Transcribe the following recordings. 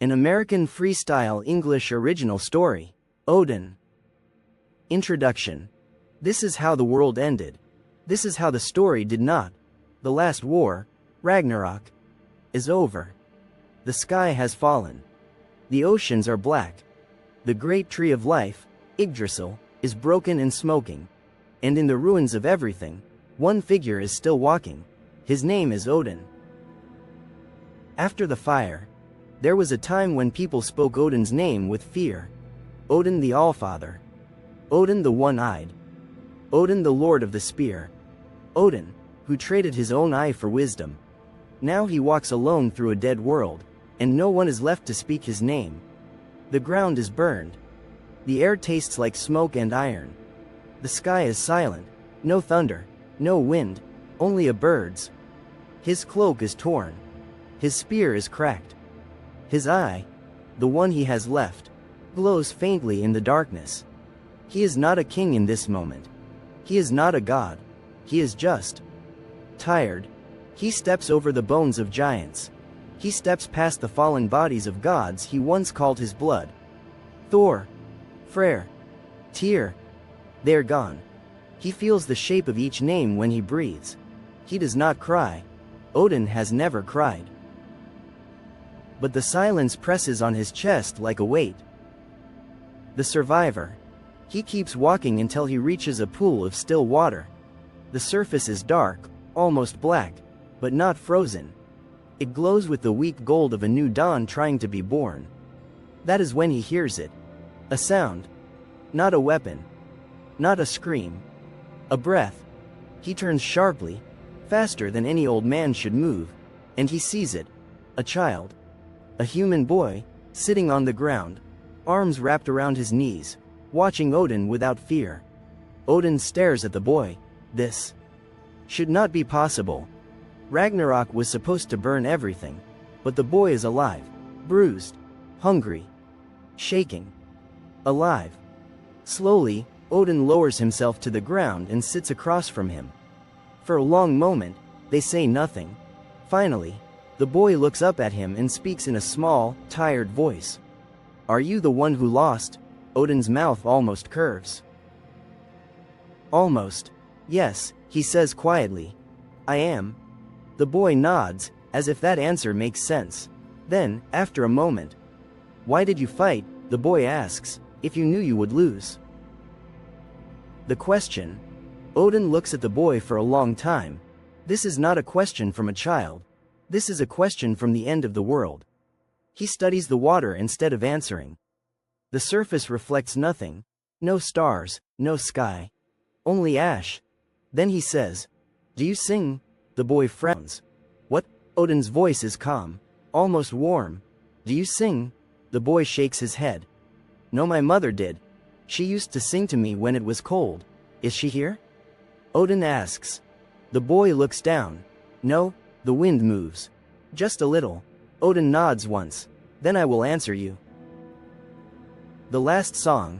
An American Freestyle English original story. Odin. Introduction. This is how the world ended. This is how the story did not. The last war, Ragnarok, is over. The sky has fallen. The oceans are black. The great tree of life, Yggdrasil, is broken and smoking. And in the ruins of everything, one figure is still walking. His name is Odin. After the fire, there was a time when people spoke Odin's name with fear. Odin the Allfather. Odin the One-Eyed. Odin the Lord of the Spear. Odin, who traded his own eye for wisdom. Now he walks alone through a dead world, and no one is left to speak his name. The ground is burned. The air tastes like smoke and iron. The sky is silent, no thunder, no wind, only a bird's. His cloak is torn. His spear is cracked. His eye, the one he has left, glows faintly in the darkness. He is not a king in this moment. He is not a god. He is just tired. He steps over the bones of giants. He steps past the fallen bodies of gods he once called his blood. Thor, Freyr, Tyr. They're gone. He feels the shape of each name when he breathes. He does not cry. Odin has never cried. But the silence presses on his chest like a weight. The survivor. He keeps walking until he reaches a pool of still water. The surface is dark, almost black, but not frozen. It glows with the weak gold of a new dawn trying to be born. That is when he hears it. A sound. Not a weapon. Not a scream. A breath. He turns sharply, faster than any old man should move, and he sees it. A child. A human boy, sitting on the ground, arms wrapped around his knees, watching Odin without fear. Odin stares at the boy. This should not be possible. Ragnarok was supposed to burn everything, but the boy is alive, bruised, hungry, shaking. Alive. Slowly, Odin lowers himself to the ground and sits across from him. For a long moment, they say nothing. Finally, the boy looks up at him and speaks in a small, tired voice. "Are you the one who lost?" Odin's mouth almost curves. "Almost. Yes," he says quietly. "I am." The boy nods, as if that answer makes sense. Then, after a moment, "Why did you fight?" the boy asks. "If you knew you would lose." The question. Odin looks at the boy for a long time. This is not a question from a child. This is a question from the end of the world. He studies the water instead of answering. The surface reflects nothing. No stars, no sky. Only ash. Then he says, "Do you sing?" The boy frowns. "What?" Odin's voice is calm, almost warm. "Do you sing?" The boy shakes his head. "No, my mother did. She used to sing to me when it was cold. Is she here?" Odin asks. The boy looks down. "No." The wind moves. "Just a little." Odin nods once. "Then I will answer you." The last song.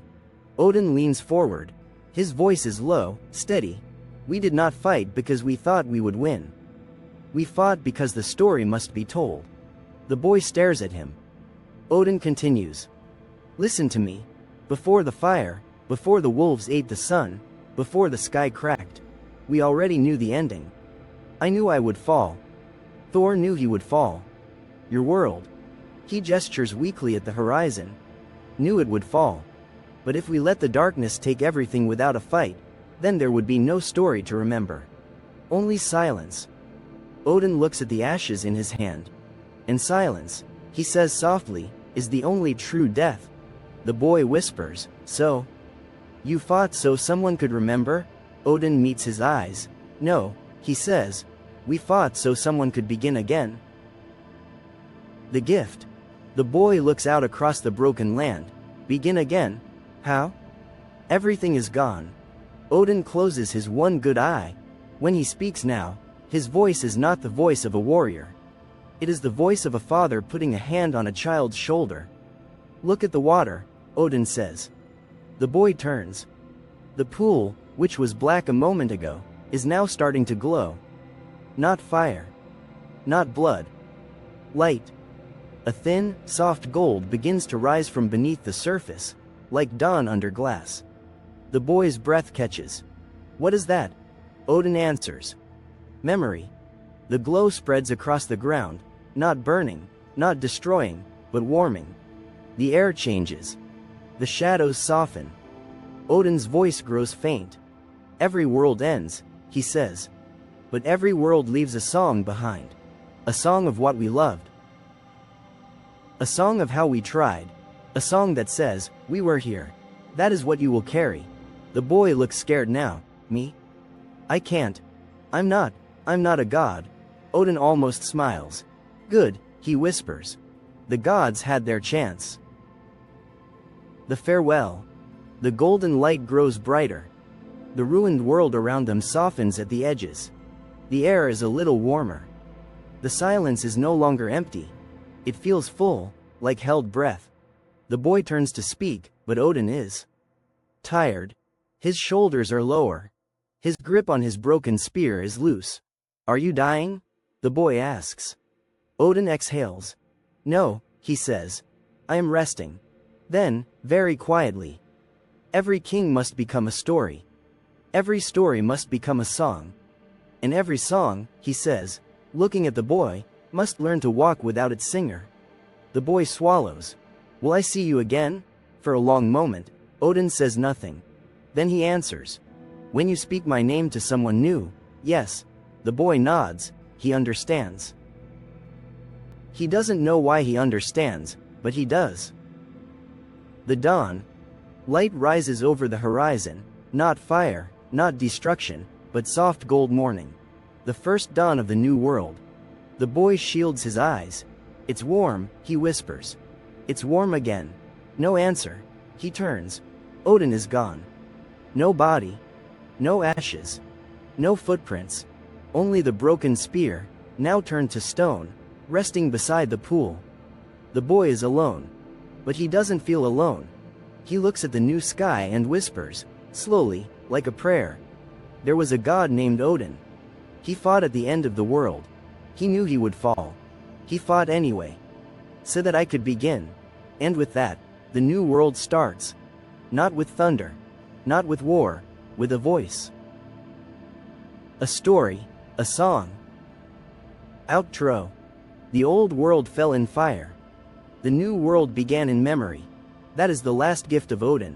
Odin leans forward. His voice is low, steady. "We did not fight because we thought we would win. We fought because the story must be told." The boy stares at him. Odin continues. "Listen to me. Before the fire, before the wolves ate the sun, before the sky cracked, we already knew the ending. I knew I would fall. Thor knew he would fall. Your world," he gestures weakly at the horizon, "knew it would fall. But if we let the darkness take everything without a fight, then there would be no story to remember. Only silence." Odin looks at the ashes in his hand. "And silence," he says softly, "is the only true death." The boy whispers, "So? You fought so someone could remember?" Odin meets his eyes. "No," he says. "We fought so someone could begin again." The gift. The boy looks out across the broken land. Begin again? How? Everything is gone. Odin closes his one good eye. When he speaks now, his voice is not the voice of a warrior. It is the voice of a father putting a hand on a child's shoulder. "Look at the water," Odin says. The boy turns. The pool, which was black a moment ago, is now starting to glow. Not fire. Not blood. Light. A thin, soft gold begins to rise from beneath the surface, like dawn under glass. The boy's breath catches. What is that? Odin answers. Memory. The glow spreads across the ground, not burning, not destroying, but warming. The air changes. The shadows soften. Odin's voice grows faint. Every world ends, he says. But every world leaves a song behind. A song of what we loved. A song of how we tried. A song that says, we were here. That is what you will carry. The boy looks scared now. Me? I can't. I'm not a god. Odin almost smiles. Good, he whispers. The gods had their chance. The farewell. The golden light grows brighter. The ruined world around them softens at the edges. The air is a little warmer. The silence is no longer empty. It feels full, like held breath. The boy turns to speak, but Odin is tired. His shoulders are lower. His grip on his broken spear is loose. Are you dying? The boy asks. Odin exhales. No, he says. I am resting. Then, very quietly. Every king must become a story. Every story must become a song. And every song, he says, looking at the boy, must learn to walk without its singer. The boy swallows. Will I see you again? For a long moment, Odin says nothing. Then he answers. When you speak my name to someone new, yes. The boy nods, he understands. He doesn't know why he understands, but he does. The dawn. Light rises over the horizon, not fire, not destruction, but soft gold morning. The first dawn of the new world. The boy shields his eyes. It's warm, he whispers. It's warm again. No answer. He turns. Odin is gone. No body. No ashes. No footprints. Only the broken spear, now turned to stone, resting beside the pool. The boy is alone. But he doesn't feel alone. He looks at the new sky and whispers, slowly, like a prayer. There was a god named Odin. He fought at the end of the world. He knew he would fall. He fought anyway. So that I could begin. And with that, the new world starts. Not with thunder. Not with war. With a voice. A story. A song. Outro. The old world fell in fire. The new world began in memory. That is the last gift of Odin.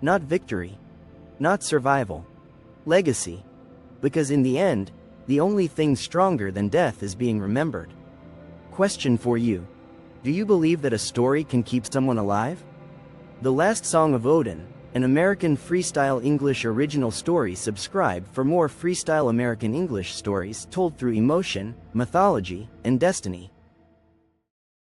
Not victory. Not survival. Legacy. Because in the end, the only thing stronger than death is being remembered. Question for you. Do you believe that a story can keep someone alive? The Last Song of Odin, an American freestyle English original story. Subscribe for more freestyle American English stories told through emotion, mythology, and destiny.